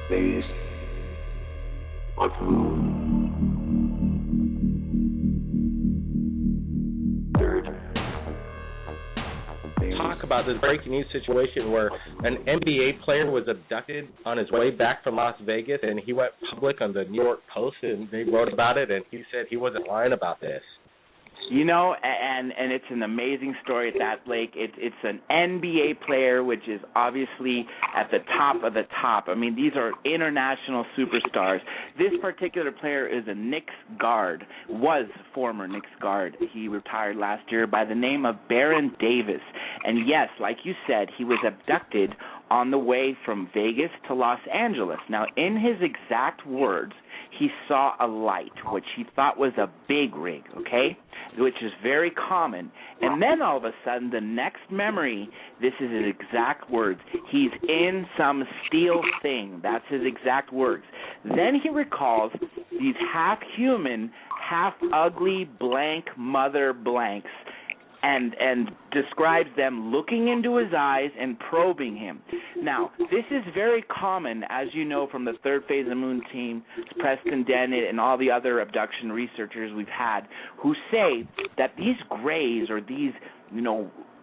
Third. Talk about this breaking news situation where an NBA player was abducted on his way back from Las Vegas, and he went public on the New York Post, and they wrote about it, and he said he wasn't lying about this. You know, and it's an amazing story at that, Blake. It's an NBA player, which is obviously at the top of the top. I mean, these are international superstars. This particular player is a Knicks guard, was former Knicks guard. He retired last year by the name of Baron Davis. And yes, like you said, he was abducted on the way from Vegas to Los Angeles. Now, in his exact words, he saw a light, which he thought was a big rig, okay, which is very common. And then all of a sudden, the next memory, this is his exact words, he's in some steel thing. That's his exact words. Then he recalls these half-human, half-ugly, blank mother blanks, and describes them looking into his eyes and probing him. Now, this is very common, as you know, from the Third Phase of Moon team, Preston Dennett, and all the other abduction researchers we've had, who say that these grays or these,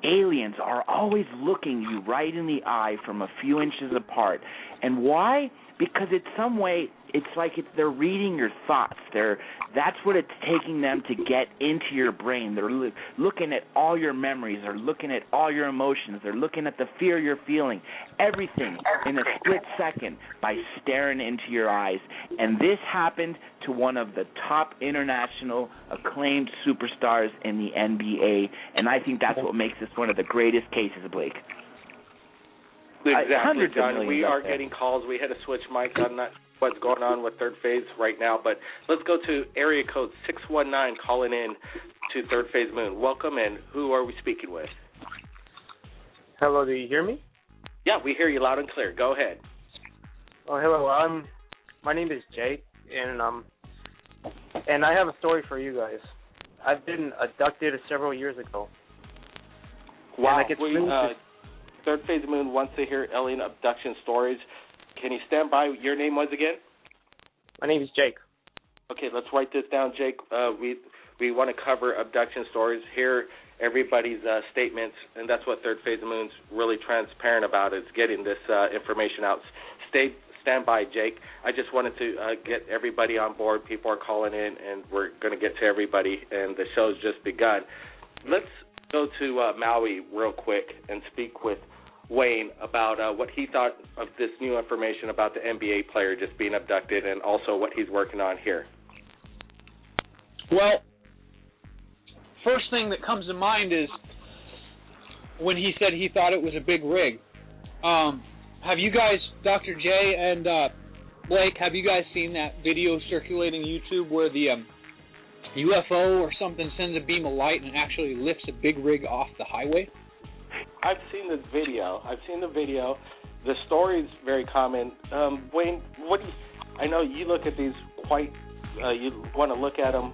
aliens are always looking you right in the eye from a few inches apart. And why? Because in some way, it's like they're reading your thoughts. That's what it's taking them to get into your brain. They're looking at all your memories. They're looking at all your emotions. They're looking at the fear you're feeling. Everything in a split second by staring into your eyes. And this happened to one of the top international acclaimed superstars in the NBA. And I think that's what makes this one of the greatest cases, Blake. Exactly, John. We are getting calls. We had to switch mics. I'm not what's going on with Third Phase right now, but let's go to area code 619 calling in to Third Phase Moon. Welcome, and who are we speaking with? Hello, do you hear me? Yeah, we hear you loud and clear. Go ahead. Oh, hello. My name is Jake, and I have a story for you guys. I've been abducted several years ago. Wow. Third Phase Moon wants to hear alien abduction stories. Can you stand by? Your name was again? My name is Jake. Okay, let's write this down, Jake. We want to cover abduction stories, hear everybody's statements, and that's what Third Phase Moon's really transparent about, is getting this information out. Stand by, Jake. I just wanted to get everybody on board. People are calling in, and we're going to get to everybody, and the show's just begun. Let's go to Maui real quick and speak with Wayne about what he thought of this new information about the NBA player just being abducted, and also what he's working on here. Well, first thing that comes to mind is when he said he thought it was a big rig. Have you guys, Dr. J and Blake, have you guys seen that video circulating YouTube where the UFO or something sends a beam of light and actually lifts a big rig off the highway? I've seen this video. The story is very common. Wayne, I know you look at these quite, you want to look at them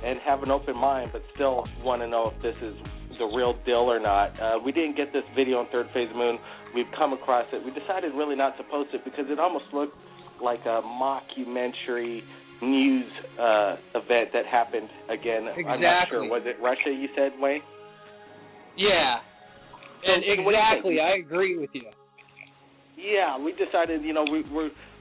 and have an open mind, but still want to know if this is the real deal or not. We didn't get this video on Third Phase Moon. We've come across it. We decided really not to post it because it almost looked like a mockumentary news event that happened again. Exactly. I'm not sure. Was it Russia, you said, Wayne? Yeah. So, and exactly, I agree with you. Yeah, we decided,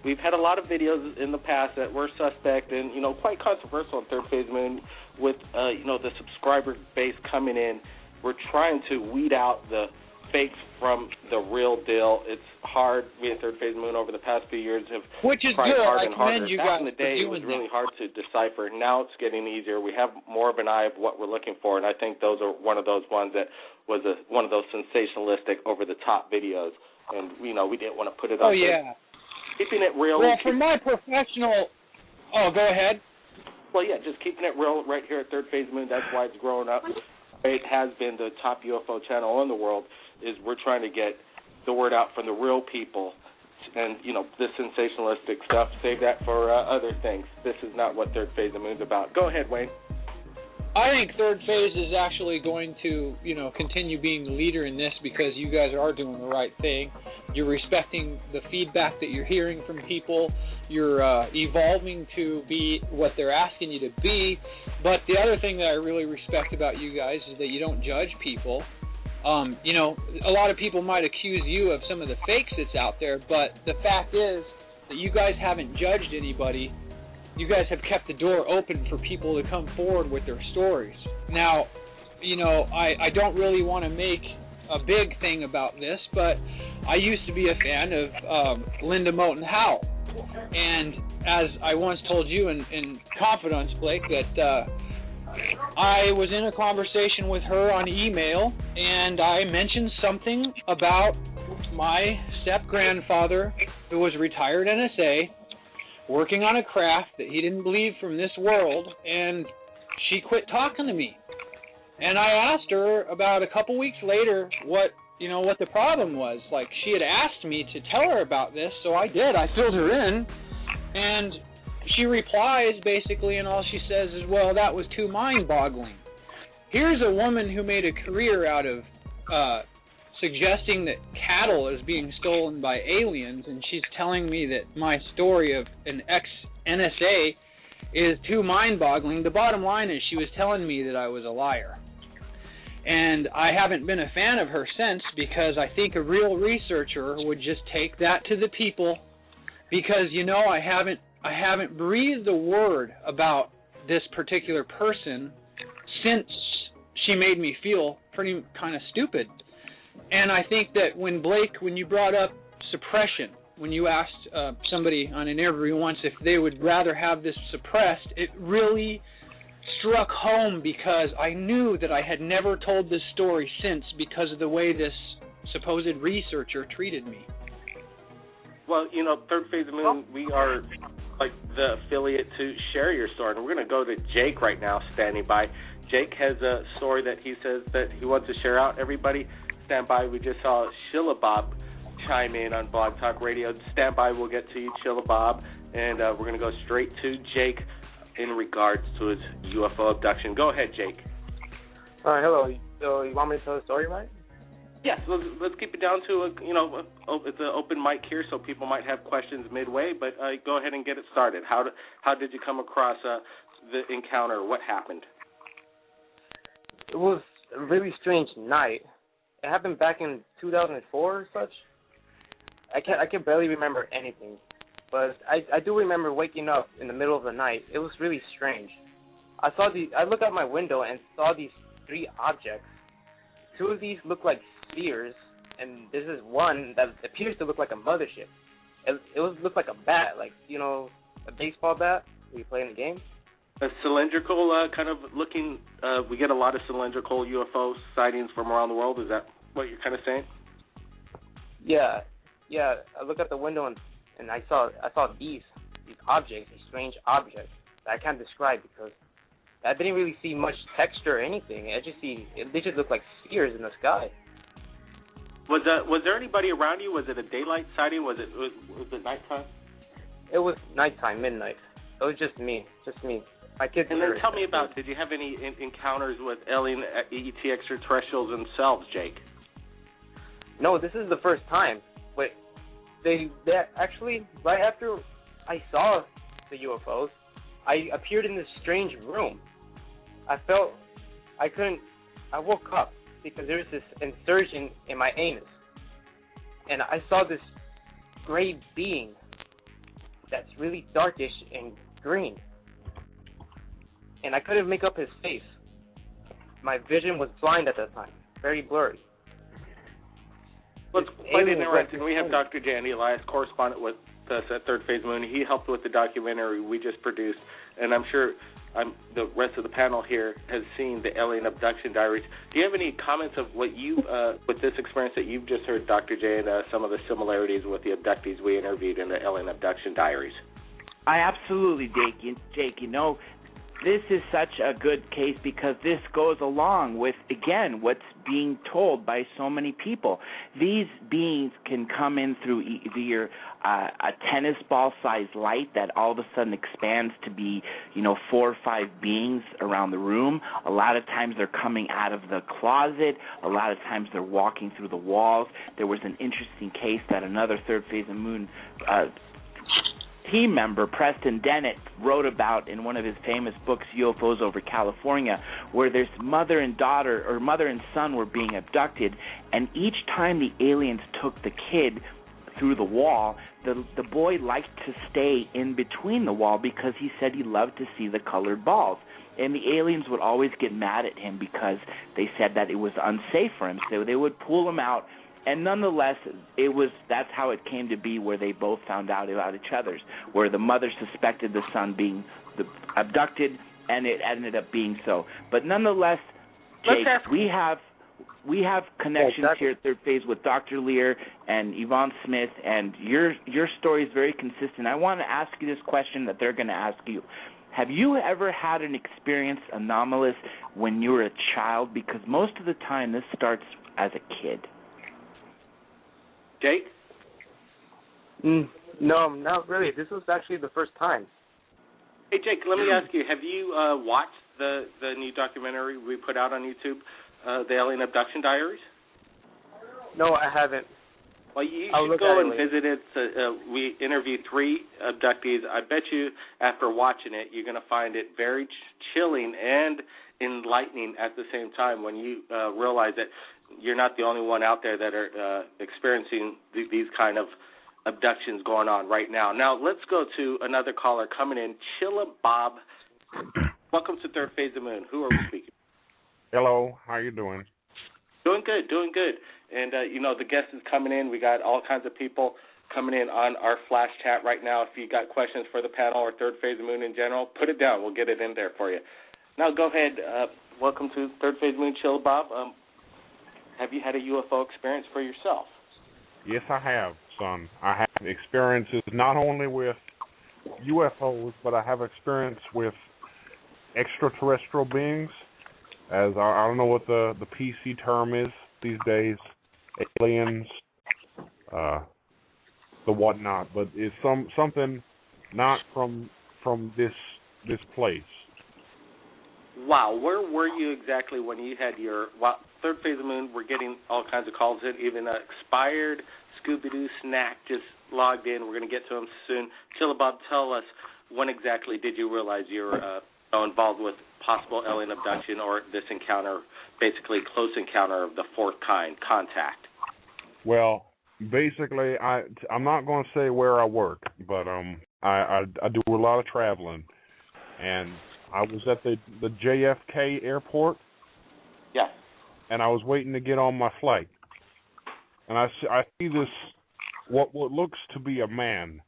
we've had a lot of videos in the past that were suspect and, quite controversial on Third Phase Moon with, the subscriber base coming in. We're trying to weed out the fakes from the real deal. It's hard. We at Third Phase Moon over the past few years have tried hard and harder. Back in the day, it was really hard to decipher. Now it's getting easier. We have more of an eye of what we're looking for, and I think those are one of those ones that was one of those sensationalistic, over-the-top videos. And, we didn't want to put it on. Oh, yeah. Keeping it real. Well, from my professional... Oh, go ahead. Well, yeah, just keeping it real right here at Third Phase Moon. That's why it's growing up. It has been the top UFO channel in the world. Is we're trying to get the word out from the real people. And, this sensationalistic stuff, save that for other things. This is not what Third Phase of Moon's about. Go ahead, Wayne. I think Third Phase is actually going to, continue being the leader in this because you guys are doing the right thing. You're respecting the feedback that you're hearing from people. You're evolving to be what they're asking you to be. But the other thing that I really respect about you guys is that you don't judge people. You know, a lot of people might accuse you of some of the fakes that's out there, but the fact is that you guys haven't judged anybody. You guys have kept the door open for people to come forward with their stories. Now, you know, I don't really want to make a big thing about this, but I used to be a fan of Linda Moulton Howe. And as I once told you in confidence, Blake, that I was in a conversation with her on email, and I mentioned something about my step-grandfather, who was a retired NSA, working on a craft that he didn't believe from this world, and she quit talking to me. And I asked her about a couple weeks later what the problem was. Like, she had asked me to tell her about this, so I did. I filled her in, and she replies basically, and all she says is, well, that was too mind-boggling. Here's a woman who made a career out of suggesting that cattle is being stolen by aliens, and she's telling me that my story of an ex-NSA is too mind-boggling. The bottom line is she was telling me that I was a liar. And I haven't been a fan of her since, because I think a real researcher would just take that to the people, because, you know, I haven't breathed a word about this particular person since she made me feel pretty kind of stupid. And I think that when you brought up suppression, when you asked somebody on an interview once if they would rather have this suppressed, it really struck home, because I knew that I had never told this story since because of the way this supposed researcher treated me. Well, you know, Third Phase of Moon, we are like the affiliate to share your story. And we're going to go to Jake right now, standing by. Jake has a story that he says that he wants to share out. Everybody, stand by. We just saw Sheila Bob chime in on Blog Talk Radio. Stand by. We'll get to you, Sheila Bob. And we're going to go straight to Jake in regards to his UFO abduction. Go ahead, Jake. All right, hello. So you want me to tell the story, right? Yes, let's keep it down to, it's an open mic here, so people might have questions midway, but go ahead and get it started. How did you come across the encounter? What happened? It was a really strange night. It happened back in 2004 or such. I can barely remember anything, but I do remember waking up in the middle of the night. It was really strange. I looked out my window and saw these three objects. Two of these look like spheres, and this is one that appears to look like a mothership. It looked like a bat, like, you know, a baseball bat when you play in the game. A cylindrical kind of looking, we get a lot of cylindrical UFO sightings from around the world. Is that what you're kind of saying? Yeah. I looked out the window and I saw these objects, these strange objects that I can't describe because I didn't really see much texture or anything. They just looked like spheres in the sky. Was there anybody around you? Was it a daylight sighting? Was it nighttime? It was nighttime, midnight. It was just me. My kids. And then tell me about, did you have any encounters with alien ET extraterrestrials themselves, Jake? No, this is the first time. But they actually, right after I saw the UFOs, I appeared in this strange room. I woke up because there was this insertion in my anus. And I saw this gray being that's really darkish and green. And I couldn't make up his face. My vision was blind at that time, very blurry. Well, it's quite interesting. We have Dr. Jandy Elias, correspondent with us at Third Phase Moon. He helped with the documentary we just produced, and I'm sure the rest of the panel here has seen the alien abduction diaries. Do you have any comments of what you, with this experience that you've just heard, Dr. J, and some of the similarities with the abductees we interviewed in the alien abduction diaries? I absolutely, Jake. You know, this is such a good case because this goes along with, again, what's being told by so many people. These beings can come in through either a tennis ball-sized light that all of a sudden expands to be, 4 or 5 beings around the room. A lot of times they're coming out of the closet. A lot of times they're walking through the walls. There was an interesting case that another Third Phase of Moon team member, Preston Dennett, wrote about in one of his famous books, UFOs Over California, where there's mother and son were being abducted, and each time the aliens took the kid through the wall, the boy liked to stay in between the wall because he said he loved to see the colored balls. And the aliens would always get mad at him because they said that it was unsafe for him, so they would pull him out. And nonetheless, that's how it came to be, where they both found out about each other's, where the mother suspected the son being abducted, and it ended up being so. But nonetheless, Jake, we have connections here at Third Phase with Dr. Lear and Yvonne Smith, and your story is very consistent. I want to ask you this question that they're going to ask you. Have you ever had an experience anomalous when you were a child? Because most of the time this starts as a kid. Jake? No, not really. This was actually the first time. Hey, Jake, let me ask you, have you watched the new documentary we put out on YouTube, the Alien Abduction Diaries? No, I haven't. Well, you should go and visit it. We interviewed 3 abductees. I bet you after watching it, you're going to find it very chilling and enlightening at the same time when you realize that you're not the only one out there that are experiencing these kind of abductions going on right now. Now, let's go to another caller coming in, Chilla Bob. Welcome to Third Phase of Moon. Who are we speaking? Hello. How you doing? Doing good. And, the guest is coming in. We got all kinds of people coming in on our flash chat right now. If you got questions for the panel or Third Phase of Moon in general, put it down. We'll get it in there for you. Now, go ahead. Welcome to Third Phase of Moon, Chilla Bob. Have you had a UFO experience for yourself? Yes, I have, son. I have experiences not only with UFOs, but I have experience with extraterrestrial beings. As I don't know what the PC term is these days, aliens, the whatnot, but it's something not from this place. Wow, where were you exactly when you had your Third Phase of Moon? We're getting all kinds of calls in. Even an expired Scooby-Doo snack just logged in. We're going to get to him soon. Chilla Bob, tell us, when exactly did you realize you were involved with possible alien abduction or this encounter, basically close encounter of the 4th kind, contact? Well, basically, I'm not going to say where I work, but I do a lot of traveling, and I was at the JFK airport. Yeah. And I was waiting to get on my flight, and I see this what looks to be a man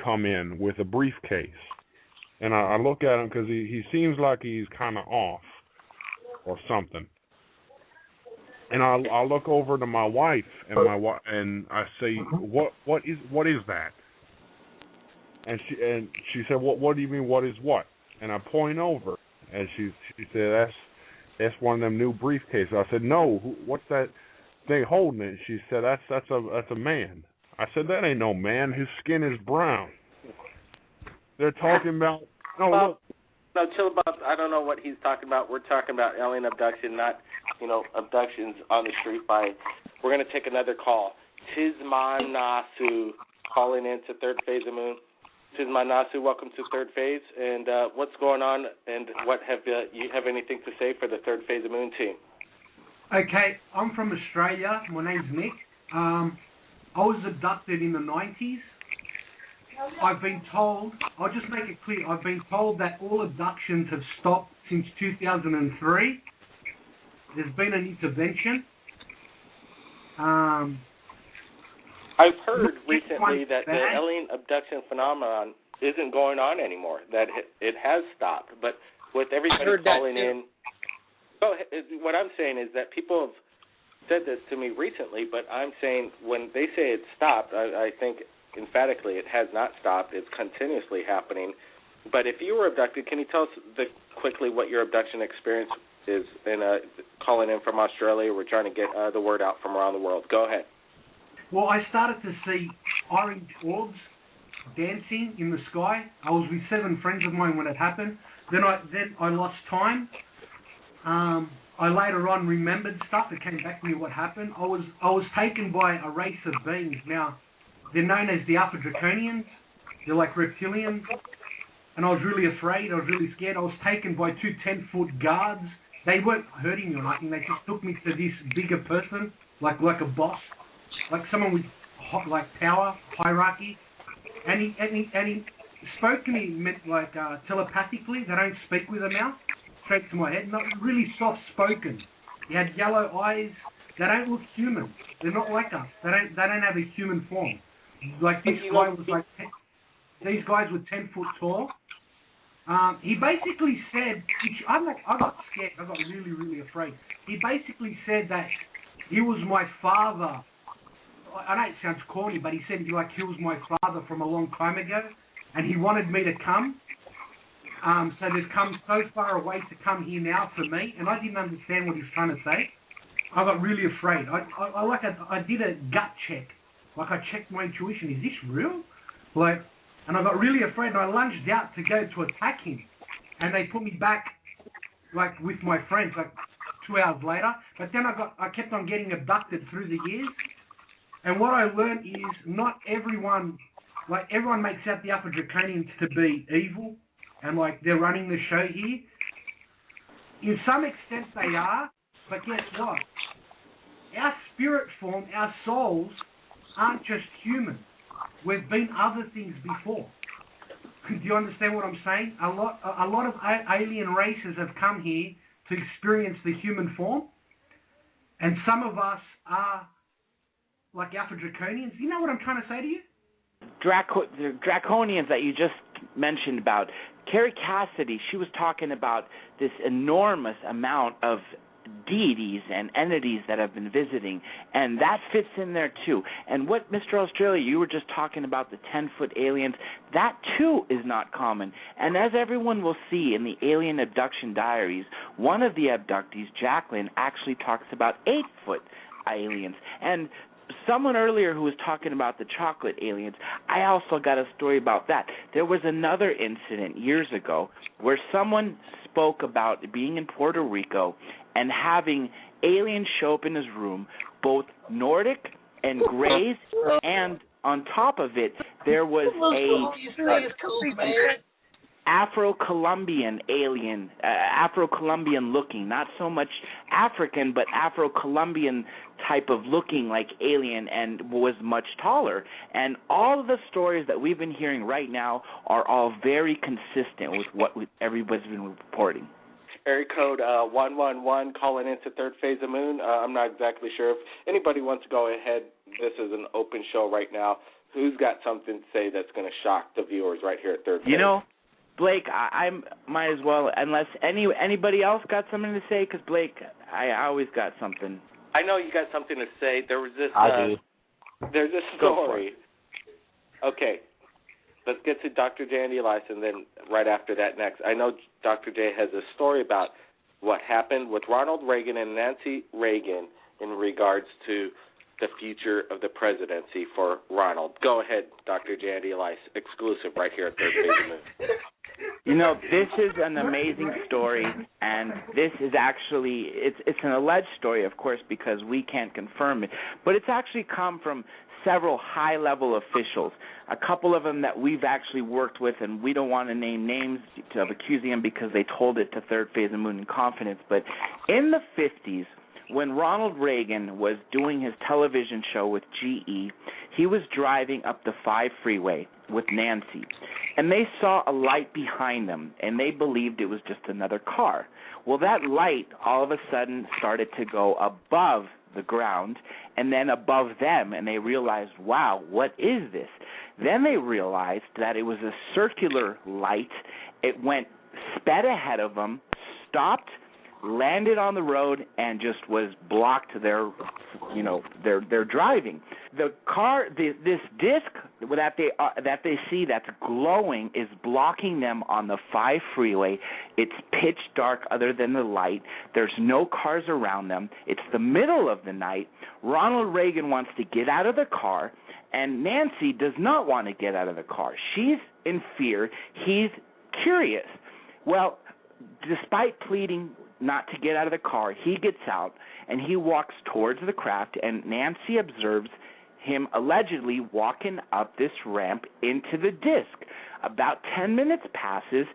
come in with a briefcase, and I look at him because he seems like he's kind of off or something, and I look over to my wife and I say, what is that? And she said, what do you mean, what is what? And I point over, and she said, that's one of them new briefcases. I said, no, what's that thing holding it? She said, that's a man. I said, that ain't no man. His skin is brown. They're talking about No, Chilla Bob, I don't know what he's talking about. We're talking about alien abduction, not abductions on the street by. We're going to take another call. Tismanasu calling in to Third Phase of Moon. Tismanasu, welcome to Third Phase. And what's going on? And what you have anything to say for the Third Phase of Moon team? Okay, I'm from Australia. My name's Nick. I was abducted in the 90s. I've been told, I'll just make it clear, I've been told that all abductions have stopped since 2003. There's been an intervention. I've heard recently that the alien abduction phenomenon isn't going on anymore, that it has stopped. But with everybody calling in, what I'm saying is that people have said this to me recently, but I'm saying when they say it stopped, I think emphatically it has not stopped. It's continuously happening. But if you were abducted, can you tell us quickly what your abduction experience is? And calling in from Australia, we're trying to get the word out from around the world. Go ahead. Well, I started to see orange orbs dancing in the sky. I was with 7 friends of mine when it happened. Then I lost time. I later on remembered stuff. It came back to me what happened. I was taken by a race of beings. Now, they're known as the Alpha Draconians. They're like reptilians. And I was really afraid. I was really scared. I was taken by 2 10-foot guards. They weren't hurting me or nothing. They just took me to this bigger person, like a boss, like someone with power, hierarchy. And he spoke to me telepathically. They don't speak with their mouth. Straight to my head, not really soft-spoken. He had yellow eyes. They don't look human. They're not like us. They don't have a human form. Like this guy was like, these guys were 10 foot tall. He basically said, I got scared. I got really, really afraid. He basically said that he was my father. I know it sounds corny, but he said he was my father from a long time ago, and he wanted me to come. So they've come so far away to come here now for me, and I didn't understand what he was trying to say. I got really afraid. I did a gut check. I checked my intuition. Is this real? And I got really afraid, and I lunged out to go to attack him. And they put me back, with my friends, 2 hours later. But then I kept on getting abducted through the years. And what I learned is not everyone, everyone makes out the Alpha Draconians to be evil. And they're running the show here. In some extent they are, but guess what? Our spirit form, our souls, aren't just human. We've been other things before. Do you understand what I'm saying? A lot of alien races have come here to experience the human form, and some of us are like Alpha Draconians. You know what I'm trying to say to you? The Draconians that you just mentioned about, Carrie Cassidy, she was talking about this enormous amount of deities and entities that have been visiting, and that fits in there too. And what, Mr. Australia, you were just talking about the 10-foot aliens, that too is not common. And as everyone will see in the Alien Abduction Diaries, one of the abductees, Jacqueline, actually talks about 8-foot aliens. And someone earlier who was talking about the chocolate aliens, I also got a story about that. There was another incident years ago where someone spoke about being in Puerto Rico and having aliens show up in his room, both Nordic and Greys, and on top of it, there was a Afro-Colombian alien, Afro-Colombian looking, not so much African, but Afro-Colombian type of looking like alien, and was much taller. And all of the stories that we've been hearing right now are all very consistent with what everybody's been reporting. Area code 111 calling into Third Phase of Moon. I'm not exactly sure if anybody wants to go ahead. This is an open show right now. Who's got something to say that's going to shock the viewers right here at Third Phase? You know, Blake, I might as well, unless anybody else got something to say, because Blake, I always got something. I know you got something to say. There was this. There's this Go story. Okay, let's get to Dr. J and Elias, and then right after that next. I know Dr. J has a story about what happened with Ronald Reagan and Nancy Reagan in regards to the future of the presidency for Ronald. Go ahead, Dr. J and Elias, exclusive right here at Third Phase of Moon. You know, this is an amazing story, and this is actually, it's an alleged story, of course, because we can't confirm it, but it's actually come from several high-level officials, a couple of them that we've actually worked with, and we don't want to name names of accusing them because they told it to Third Phase of Moon in confidence, but in the 50s, when Ronald Reagan was doing his television show with GE, he was driving up the 5 freeway with Nancy, and they saw a light behind them, and they believed it was just another car. Well, that light all of a sudden started to go above the ground and then above them, and they realized, wow, what is this? Then they realized that it was a circular light. It went, sped ahead of them, stopped, landed on the road and just was blocked their driving. The car, this disc that they see that's glowing is blocking them on the 5 freeway. It's pitch dark other than the light. There's no cars around them. It's the middle of the night. Ronald Reagan wants to get out of the car, and Nancy does not want to get out of the car. She's in fear. He's curious. Well, despite pleading not to get out of the car, he gets out, and he walks towards the craft, and Nancy observes him allegedly walking up this ramp into the disc. About 10 minutes passes.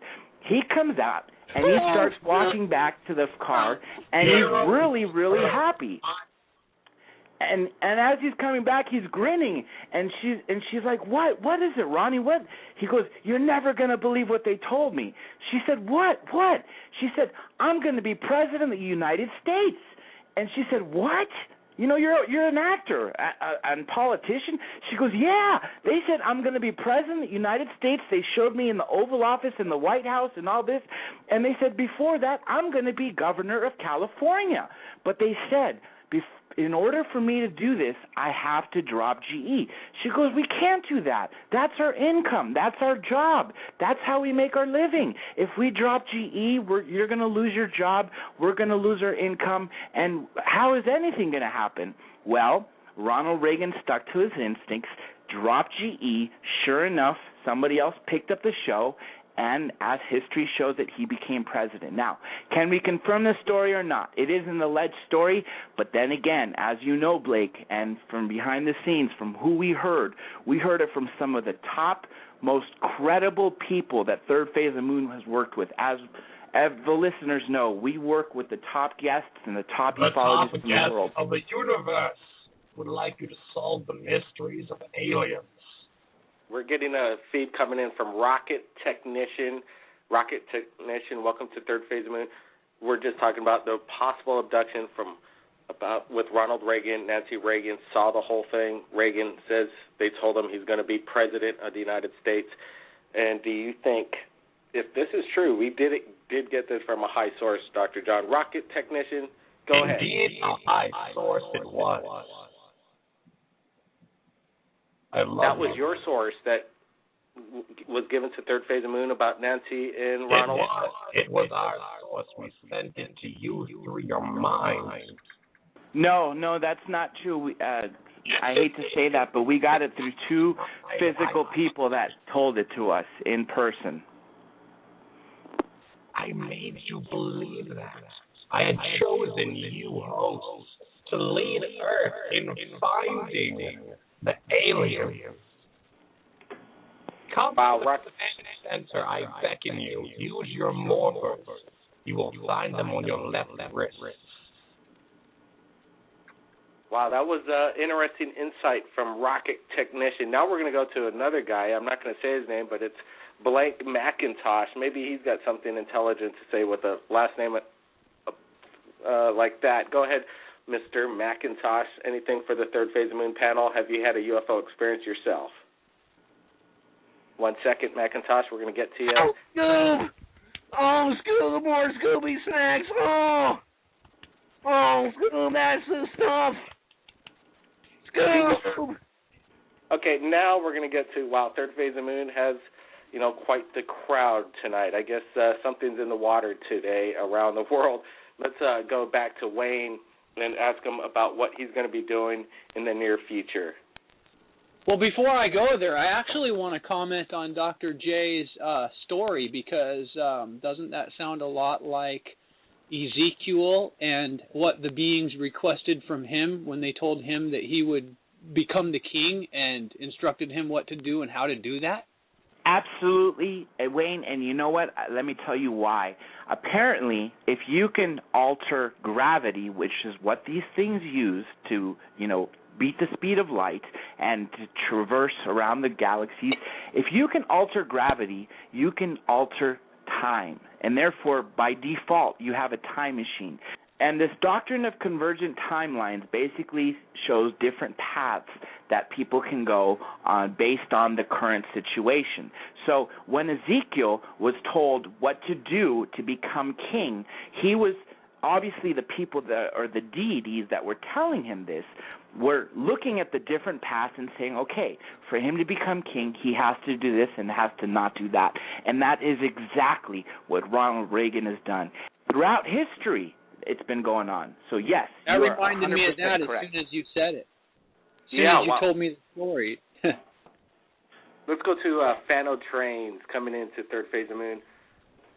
He comes out, and he starts walking back to the car, and he's really, really happy. And as he's coming back, he's grinning, and she's like, what is it, Ronnie? What? He goes, you're never going to believe what they told me. She said, what? She said, I'm going to be president of the United States. And she said, what? You know, you're an actor and politician. She goes, yeah. They said I'm going to be president of the United States. They showed me in the Oval Office in the White House and all this. And they said before that I'm going to be governor of California. But they said, in order for me to do this, I have to drop GE. She goes, we can't do that. That's our income. That's our job. That's how we make our living. If we drop GE, you're going to lose your job. We're going to lose our income. And how is anything going to happen? Well, Ronald Reagan stuck to his instincts, dropped GE. Sure enough, somebody else picked up the show, and as history shows it, he became president. Now, can we confirm this story or not? It is an alleged story, but then again, as you know, Blake, and from behind the scenes, from who we heard it from some of the top, most credible people that Third Phase of Moon has worked with. As the listeners know, we work with the top guests and the top ufologists in the world. Of the universe would like you to solve the mysteries of aliens. We're getting a feed coming in from Rocket Technician. Rocket Technician, welcome to Third Phase of Moon. We're just talking about the possible abduction with Ronald Reagan. Nancy Reagan saw the whole thing. Reagan says they told him he's going to be president of the United States. And do you think, if this is true, we did get this from a high source, Dr. John. Rocket Technician, go ahead. Indeed, a high source it was. That was your source that was given to Third Phase of Moon about Nancy and Ronald? It was our source. We sent it to you through your mind. No, that's not true. I hate to say that, but we got it through 2 physical people that told it to us in person. I made you believe that. I had chosen you, hosts, to lead Earth in finding the alien. Come to the center, I beckon you. Use your morphers. You will find them on your left wrist. Wow, that was interesting insight from Rocket Technician. Now we're going to go to another guy. I'm not going to say his name, but it's Blank McIntosh. Maybe he's got something intelligent to say with a last name like that. Go ahead, Mr. McIntosh. Anything for the Third Phase of Moon panel? Have you had a UFO experience yourself? 1 second, McIntosh. We're going to get to you. Oh, Scoob! Oh, Scoob, more Scooby snacks! Oh, Scoob, that's the stuff! Scoob! Okay, now we're going to get to, wow, Third Phase of Moon has, quite the crowd tonight. I guess something's in the water today around the world. Let's go back to Wayne and ask him about what he's going to be doing in the near future. Well, before I go there, I actually want to comment on Dr. J's story because doesn't that sound a lot like Ezekiel and what the beings requested from him when they told him that he would become the king and instructed him what to do and how to do that? Absolutely, Wayne, and you know what? Let me tell you why. Apparently, if you can alter gravity, which is what these things use to, beat the speed of light and to traverse around the galaxies, if you can alter gravity, you can alter time. And therefore, by default, you have a time machine. And this doctrine of convergent timelines basically shows different paths that people can go on based on the current situation. So when Ezekiel was told what to do to become king, he was obviously the people that, or the deities that were telling him this, were looking at the different paths and saying, okay, for him to become king, he has to do this and has to not do that. And that is exactly what Ronald Reagan has done. Throughout history, it's been going on. So, yes, that you reminded are 100% me of that correct. as soon as you said it. As soon as you told me the story. Let's go to Fano Trains coming into Third Phase of Moon.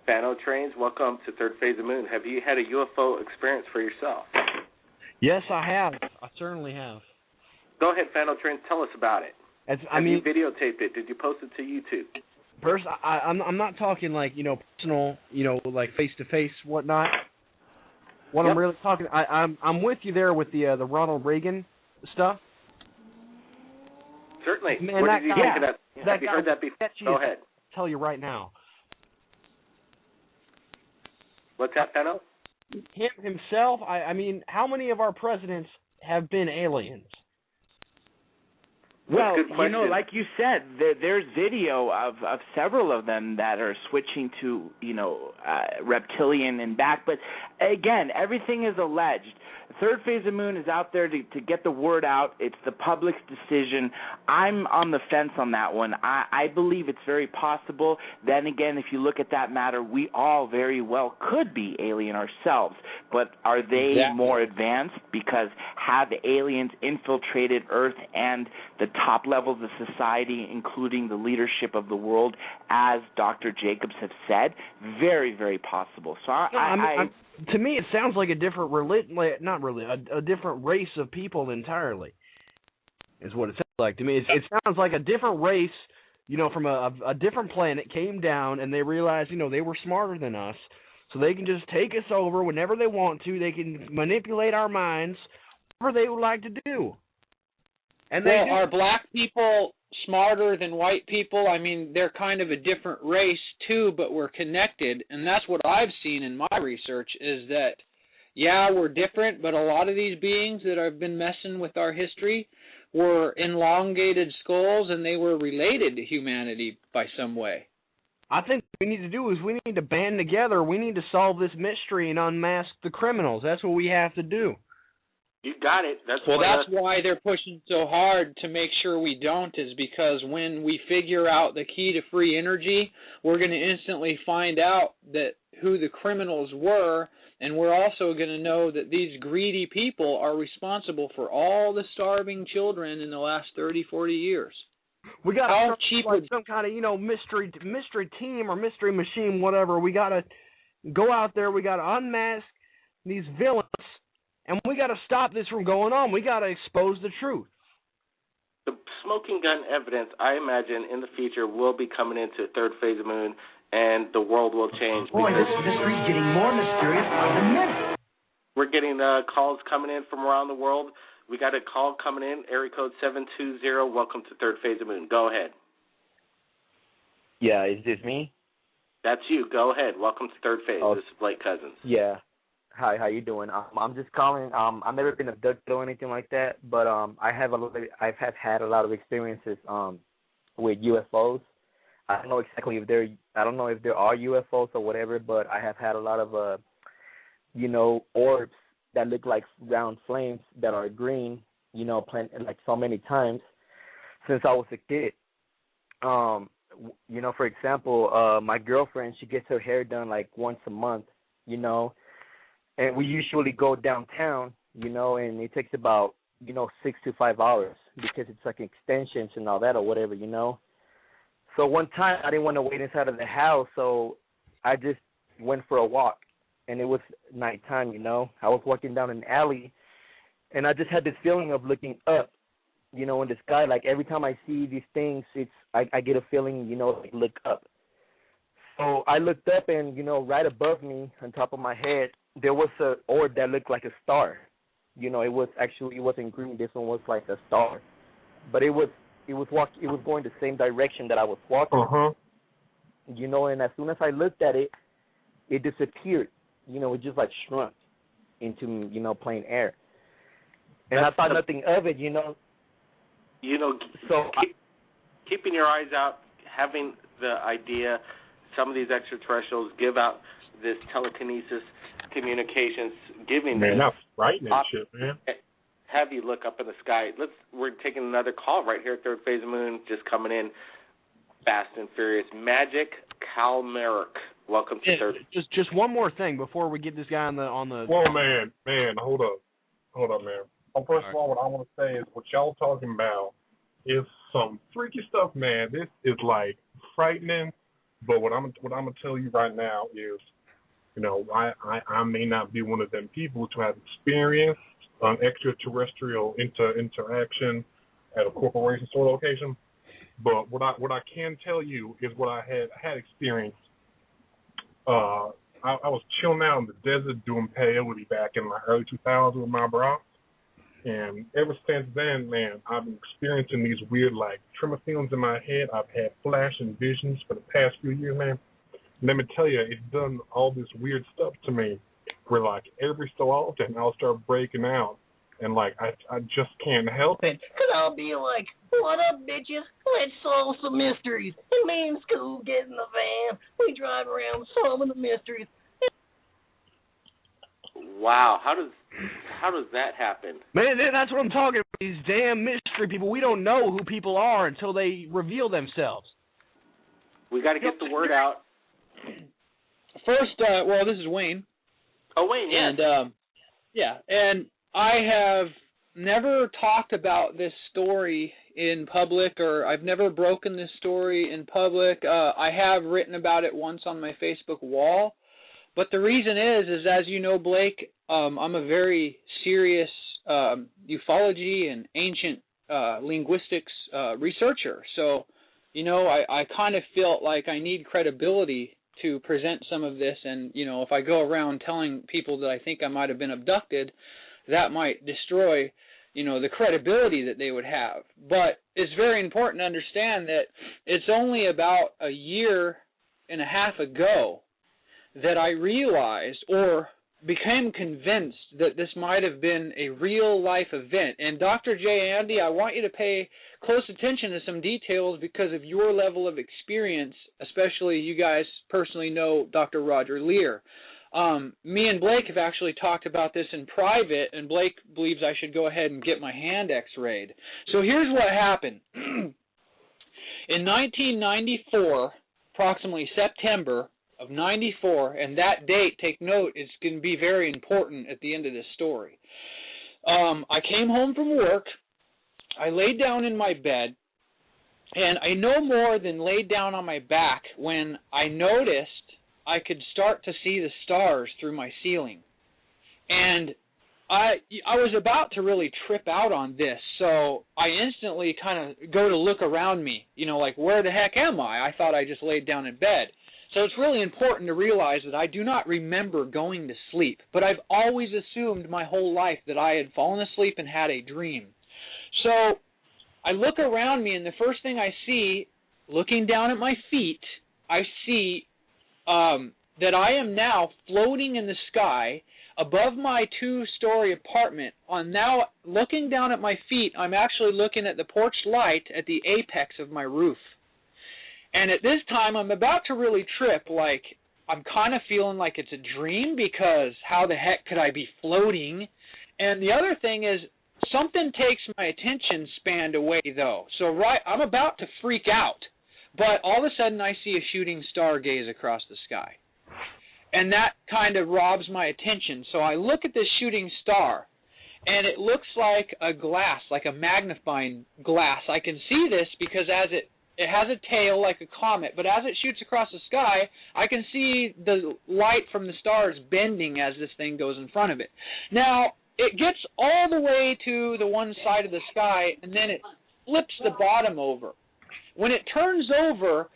Fano Trains, welcome to Third Phase of Moon. Have you had a UFO experience for yourself? Yes, I have. I certainly have. Go ahead, Fano Trains. Tell us about it. Have you videotaped it? Did you post it to YouTube? First, I'm not talking like, personal, like face-to-face, whatnot. What I'm really talking, I'm with you there with the Ronald Reagan stuff. Certainly. Man, what did you think of that? Have you heard that before? Go ahead. I'll tell you right now. What's that, Fano? Him himself, I mean, how many of our presidents have been aliens? Well, like you said, there's video of several of them that are switching to, reptilian and back. But, again, everything is alleged. Third Phase of Moon is out there to get the word out. It's the public's decision. I'm on the fence on that one. I believe it's very possible. Then again, if you look at that matter, we all very well could be alien ourselves. But are they more advanced? Because have aliens infiltrated Earth and the top levels of society, including the leadership of the world, as Dr. Jacobs have said? Very, very possible. So to me, it sounds like a different a different race of people entirely. Is what it sounds like to me. It sounds like a different race, from a different planet came down and they realized, they were smarter than us, so they can just take us over whenever they want to. They can manipulate our minds, whatever they would like to do. And are black people smarter than white people? I mean, they're kind of a different race too, but we're connected, and that's what I've seen in my research is that, we're different, but a lot of these beings that have been messing with our history were elongated skulls, and they were related to humanity by some way. I think what we need to do is we need to band together. We need to solve this mystery and unmask the criminals. That's what we have to do. You got it. That's why they're pushing so hard to make sure we don't, is because when we figure out the key to free energy, we're going to instantly find out that who the criminals were, and we're also going to know that these greedy people are responsible for all the starving children in the last 30, 40 years. We got to like some kind of, mystery team or mystery machine, whatever. We got to go out there. We got to unmask these villains. And we got to stop this from going on. We got to expose the truth. The smoking gun evidence, I imagine, in the future will be coming into Third Phase of Moon, and the world will change. Boy, this mystery's getting more mysterious by the minute. We're getting calls coming in from around the world. We got a call coming in, area code 720. Welcome to Third Phase of Moon. Go ahead. Yeah, is this me? That's you. Go ahead. Welcome to Third Phase. This is Blake Cousins. Yeah. Hi, how you doing? I'm just calling. I've never been abducted or anything like that, but I've had a lot of experiences with UFOs. I don't know exactly if there are UFOs or whatever, but I have had a lot of orbs that look like round flames that are green, like so many times since I was a kid. For example, my girlfriend, she gets her hair done like once a month, and we usually go downtown, and it takes about, 6 to 5 hours because it's like extensions and all that or whatever, So one time I didn't want to wait inside of the house, so I just went for a walk, and it was nighttime, I was walking down an alley, and I just had this feeling of looking up, in the sky. Like every time I see these things, I get a feeling, like look up. So I looked up, and, right above me, on top of my head, there was an orb that looked like a star. It wasn't green. This one was like a star, but it was going the same direction that I was walking. And as soon as I looked at it, it disappeared. It just like shrunk into plain air. And I thought nothing of it. So keeping your eyes out, having the idea, some of these extraterrestrials give out this telekinesis. communications giving man, this. that's frightening shit, man. Have you look up in the sky. We're taking another call right here at Third Phase of Moon, just coming in fast and furious. Magic Calmeric. Welcome to Third. Just one more thing before we get this guy on the. Whoa, man, hold up, man. Well, first of all, what I want to say is what y'all talking about is some freaky stuff, man. This is like frightening. But what I'm gonna tell you right now is, you know, I may not be one of them people to have experienced an extraterrestrial interaction at a corporation store location, but what I can tell you is what I had experienced. I was chilling out in the desert doing peyote back in my early 2000s with my bro, and ever since then, man, I've been experiencing these weird like tremor feelings in my head. I've had flashing visions for the past few years, man. And let me tell you, it's done all this weird stuff to me. Where like every so often I'll start breaking out, and like I just can't help it. Cause I'll be like, "What up, bitches? Let's solve some mysteries." And me and Scoob get in the van. We drive around solving the mysteries. Wow, how does that happen? Man, that's what I'm talking about. These damn mystery people. We don't know who people are until they reveal themselves. We got to get the word out. First, this is Wayne. Oh, Wayne, yes. And I have never talked about this story in public, or I've never broken this story in public. I have written about it once on my Facebook wall, but the reason is as you know, Blake, I'm a very serious ufology and ancient linguistics researcher. So, you know, I kind of felt like I need credibility to present some of this, and you know, if I go around telling people that I think I might have been abducted, that might destroy, you know, the credibility that they would have. But it's very important to understand that it's only about a year and a half ago that I realized or became convinced that this might have been a real life event. And Dr. J. Andy, I want you to pay close attention to some details because of your level of experience, especially you guys personally know Dr. Roger Lear. Me and Blake have actually talked about this in private, and Blake believes I should go ahead and get my hand x-rayed. So here's what happened. In 1994, approximately September of 94, and that date, take note, it's going to be very important at the end of this story. I came home from work. I laid down in my bed, and I no more than laid down on my back when I noticed I could start to see the stars through my ceiling. And I was about to really trip out on this, so I instantly kind of go to look around me, you know, like, where the heck am I? I thought I just laid down in bed. So it's really important to realize that I do not remember going to sleep, but I've always assumed my whole life that I had fallen asleep and had a dream. So I look around me, and the first thing I see, looking down at my feet, I see that I am now floating in the sky above my two-story apartment. On now looking down at my feet, I'm actually looking at the porch light at the apex of my roof. And at this time, I'm about to really trip, like I'm kind of feeling like it's a dream because how the heck could I be floating? And the other thing is something takes my attention span away, though. So I'm about to freak out, but all of a sudden I see a shooting star gaze across the sky. And that kind of robs my attention. So I look at this shooting star, and it looks like a glass, like a magnifying glass. I can see this because as it has a tail like a comet, but as it shoots across the sky, I can see the light from the stars bending as this thing goes in front of it. Now, it gets all the way to the one side of the sky, and then it flips the bottom over. When it turns over,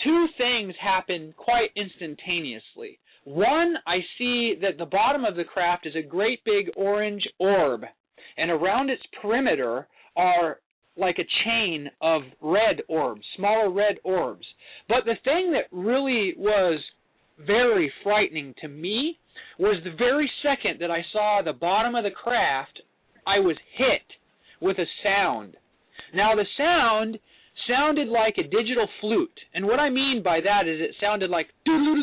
two things happen quite instantaneously. One, I see that the bottom of the craft is a great big orange orb, and around its perimeter are like a chain of red orbs, smaller red orbs. But the thing that really was very frightening to me was the very second that I saw the bottom of the craft, I was hit with a sound. Now the sound sounded like a digital flute. And what I mean by that is it sounded like doodle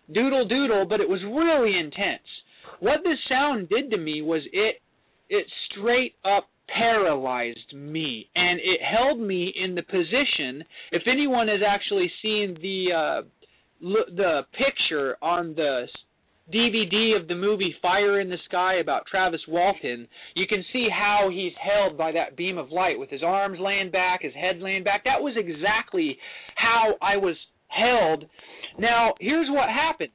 doodle, but it was really intense. What this sound did to me was it straight up paralyzed me, and it held me in the position. If anyone has actually seen the picture on the DVD of the movie Fire in the Sky about Travis Walton, you can see how he's held by that beam of light with his arms laying back, his head laying back. That was exactly how I was held. Now, here's what happens.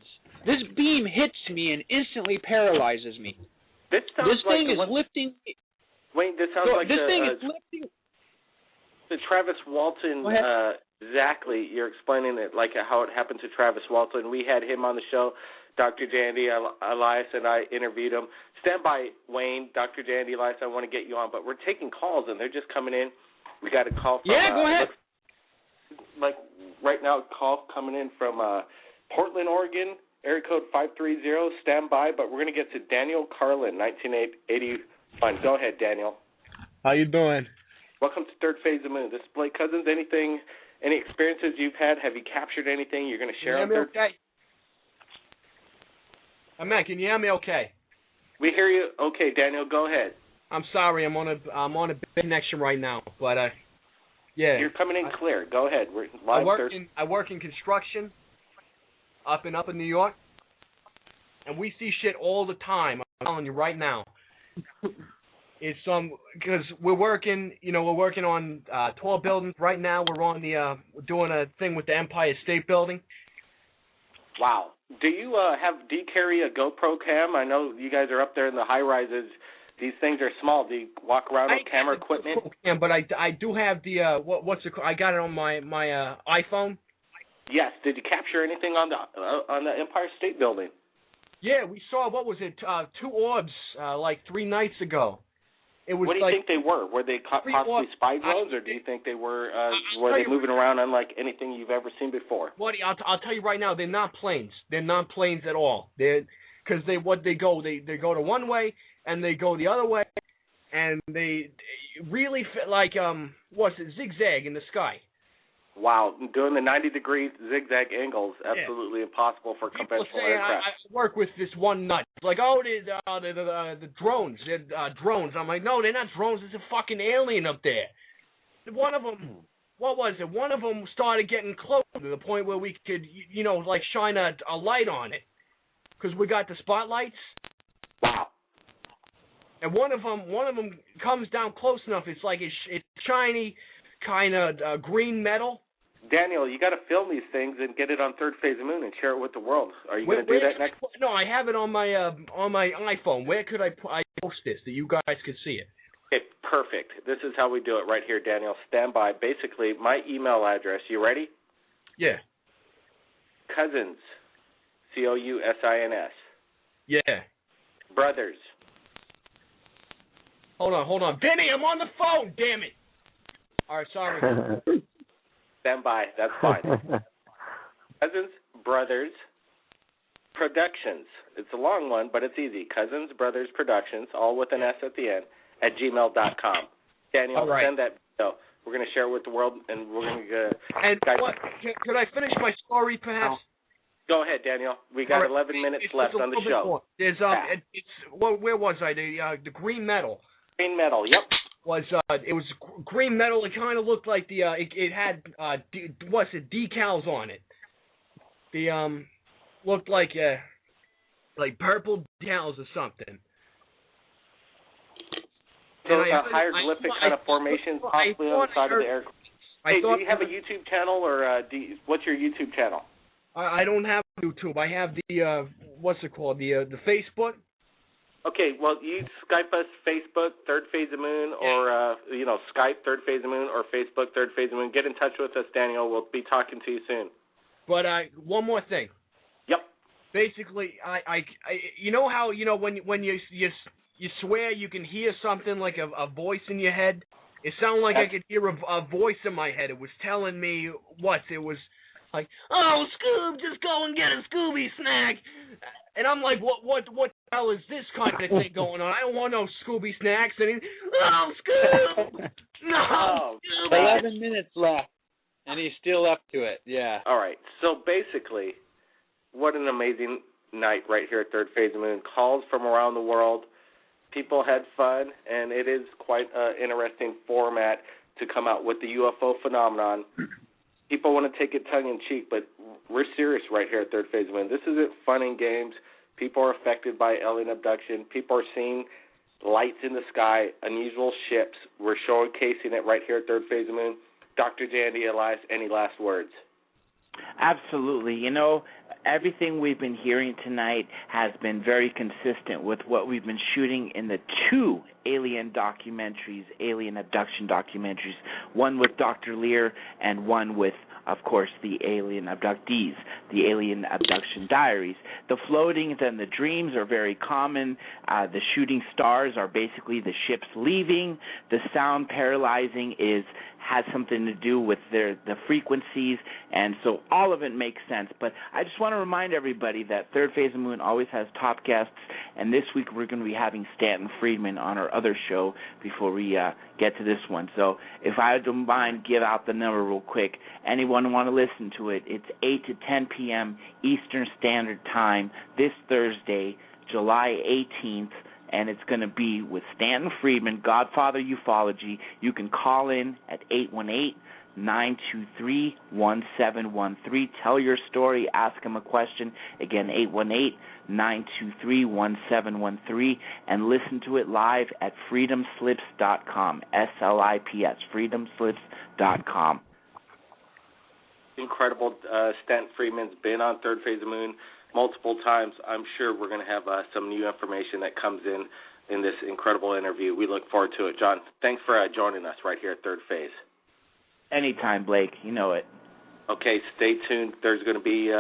This beam hits me and instantly paralyzes me. This thing is lifting. Wayne, this sounds like this thing is lifting. The Travis Walton. Exactly. You're explaining it like how it happened to Travis Walton. We had him on the show. Dr. Jandy Elias and I interviewed him. Stand by, Wayne. Dr. Jandy Elias, I want to get you on, but we're taking calls and they're just coming in. We got a call from. Yeah, go ahead. Like right now, a call coming in from Portland, Oregon. Area code 530, stand by, but we're going to get to Daniel Carlin, 1981. Go ahead, Daniel. How you doing? Welcome to Third Phase of Moon. This is Blake Cousins. Any experiences you've had? Have you captured anything you're going to share on Third? Okay. Man, can you hear me okay? We hear you. Okay, Daniel, go ahead. I'm sorry, I'm on a big connection right now, but yeah. You're coming in clear. Go ahead. We're live. I work in construction. Up in New York, and we see shit all the time. I'm telling you right now. It's because we're working on 12 buildings right now. We're on we're doing a thing with the Empire State Building. Wow. Do you carry a GoPro cam? I know you guys are up there in the high rises. These things are small. Do you walk around with camera equipment? But I do have the I got it on my iPhone. Yes. Did you capture anything on the Empire State Building? Yeah, we saw, what was it, 2 orbs like 3 nights ago. It was. What do you think they were? Were they possibly spy drones, or do you think they were they moving around unlike anything you've ever seen before? Buddy, I'll tell you right now, they're not planes. They're not planes at all. They go to one way and they go the other way, and they really fit like zigzag in the sky. Wow, doing the 90-degree zigzag angles, absolutely impossible for conventional aircraft. I work with this one nut. It's like, the drones. They're drones. I'm like, no, they're not drones. It's a fucking alien up there. One of them, what was it? One of them started getting close to the point where we could, like shine a light on it. Because we got the spotlights. Wow. And one of them comes down close enough. It's like it's shiny, kind of green metal. Daniel, you got to film these things and get it on Third Phase of Moon and share it with the world. Are you going to do that next? No, I have it on my iPhone. Where could I post this that you guys could see it? Okay, perfect. This is how we do it right here, Daniel. Stand by. Basically, my email address. You ready? Yeah. Cousins, Cousins. Yeah. Brothers. Hold on. Vinny, I'm on the phone. Damn it. All right, sorry. Stand by. That's fine. Cousins, Brothers, Productions. It's a long one, but it's easy. Cousins, Brothers, Productions, all with an S at the end, at gmail.com. Daniel, send that video. We're going to share it with the world, and we're going to... And could I finish my story, perhaps? Go ahead, Daniel. We got 11 minutes left on the show. There's where was I? The green metal. Green metal, yep. It was green metal. It kind of looked like it had decals on it. The looked like purple decals or something. So a hieroglyphic kind of formation, possibly on the side of the aircraft. Hey, do you have a YouTube channel, or what's your YouTube channel? I don't have YouTube. I have the what's it called? The Facebook. Okay, well, you Skype us, Facebook, Third Phase of Moon, or, Skype, Third Phase of Moon, or Facebook, Third Phase of Moon. Get in touch with us, Daniel. We'll be talking to you soon. But one more thing. Yep. Basically, I you know how, when you swear you can hear something like a voice in your head? It sounded like I could hear a voice in my head. It was telling me it was like, oh, Scoob, just go and get a Scooby snack. And I'm like, what the hell is this kind of thing going on? I don't want no Scooby snacks. And Scoob! No, Scooby! 11 minutes left, and he's still up to it. Yeah. All right. So basically, what an amazing night right here at Third Phase of Moon. Calls from around the world. People had fun, and it is quite an interesting format to come out with the UFO phenomenon. People want to take it tongue-in-cheek, but we're serious right here at Third Phase of Moon. This isn't fun and games. People are affected by alien abduction. People are seeing lights in the sky, unusual ships. We're showcasing it right here at Third Phase of Moon. Dr. Jandy, Elias, any last words? Absolutely. You know, everything we've been hearing tonight has been very consistent with what we've been shooting in the 2 alien documentaries, alien abduction documentaries, one with Dr. Lear and one with, of course, the alien abductees, the alien abduction diaries. The floatings and the dreams are very common. The shooting stars are basically the ships leaving. The sound paralyzing has something to do with the frequencies, and so all of it makes sense. But I just want to remind everybody that Third Phase of Moon always has top guests, and this week we're going to be having Stanton Friedman on our other show before we get to this one. So if I don't mind, give out the number real quick. Anyone want to listen to it, it's 8 to 10 p.m. Eastern Standard Time this Thursday, July 18th, and it's going to be with Stanton Friedman, Godfather Ufology. You can call in at 818-923-1713. Tell your story, ask him a question. Again, 818-923-1713. And listen to it live at freedomslips.com, S-L-I-P-S, freedomslips.com. Incredible. Stanton Friedman's been on Third Phase of Moon multiple times. I'm sure we're going to have some new information that comes in this incredible interview. We look forward to it. John, thanks for joining us right here at Third Phase. Anytime, Blake. You know it. Okay, stay tuned. There's going to be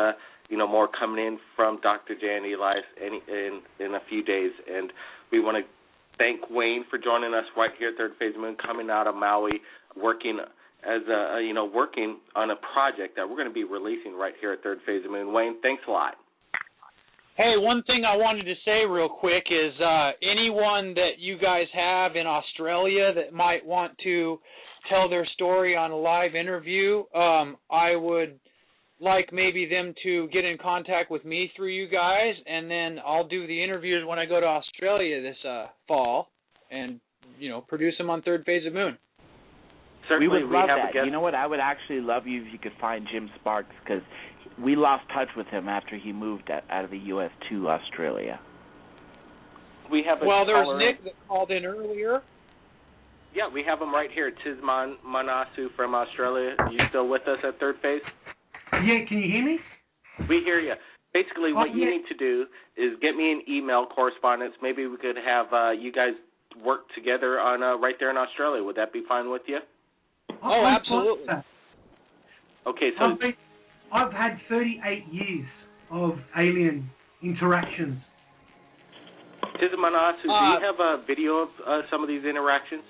more coming in from Dr. Jandy Elias in a few days, and we want to thank Wayne for joining us right here at Third Phase of Moon, coming out of Maui, working on a project that we're going to be releasing right here at Third Phase of Moon. Wayne, thanks a lot. Hey, one thing I wanted to say real quick is anyone that you guys have in Australia that might want to tell their story on a live interview, I would like maybe them to get in contact with me through you guys, and then I'll do the interviews when I go to Australia this fall and, produce them on Third Phase of Moon. Certainly, we would love that. You know what? I would actually love you if you could find Jim Sparks, because we lost touch with him after he moved out of the U.S. to Australia. We have there's Nick that called in earlier. Yeah, we have him right here. Tisman Manasu from Australia. Are you still with us at Third Phase? Yeah, can you hear me? We hear you. Basically, what you need to do is get me an email correspondence. Maybe we could have you guys work together on right there in Australia. Would that be fine with you? Oh, absolutely. Okay, so I've had 38 years of alien interactions. Tismanasu, do you have a video of some of these interactions?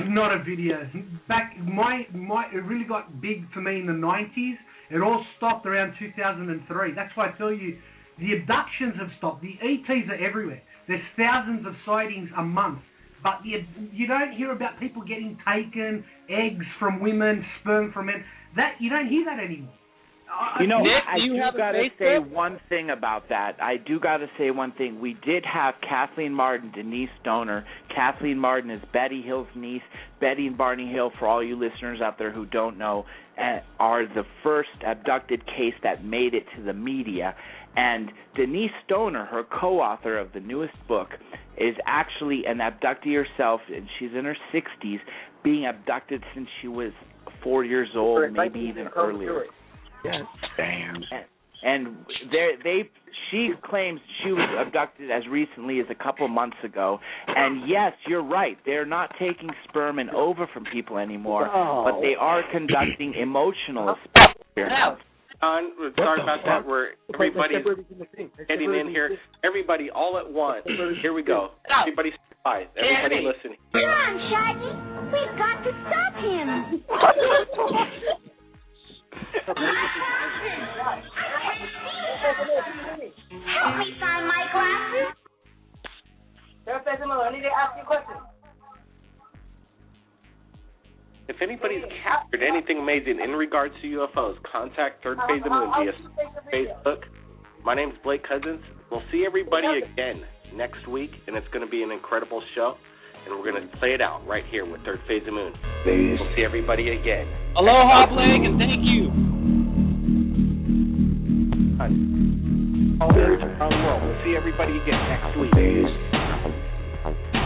Not a video. It really got big for me in the 90s. It all stopped around 2003. That's why I tell you, the abductions have stopped. The ETs are everywhere. There's thousands of sightings a month. But you don't hear about people getting taken, eggs from women, sperm from men. You don't hear that anymore. Nick, I do got to say one thing about that. I do got to say one thing. We did have Kathleen Martin, Denise Stoner. Kathleen Martin is Betty Hill's niece. Betty and Barney Hill, for all you listeners out there who don't know, are the first abducted case that made it to the media. And Denise Stoner, her co-author of the newest book, is actually an abductee herself, and she's in her 60s, being abducted since she was 4 years old, maybe even earlier. Yes, damn. And she claims she was abducted as recently as a couple months ago. And yes, you're right. They're not taking sperm and ova from people anymore, but they are conducting emotional experiments. Sorry about that. Everybody's getting in here. Everybody all at once. Here we go. Everybody quiet. Everybody listening. Come on, Shaggy. We've got to stop him. Help me find my glasses. I need to ask you a question. If anybody's captured anything amazing in regards to UFOs, contact Third Phase of Moon via Facebook. My name's Blake Cousins. We'll see everybody again next week, and it's going to be an incredible show. And we're going to play it out right here with Third Phase of Moon. We'll see everybody again. Aloha, Blake, and thank you. We'll see everybody again next week.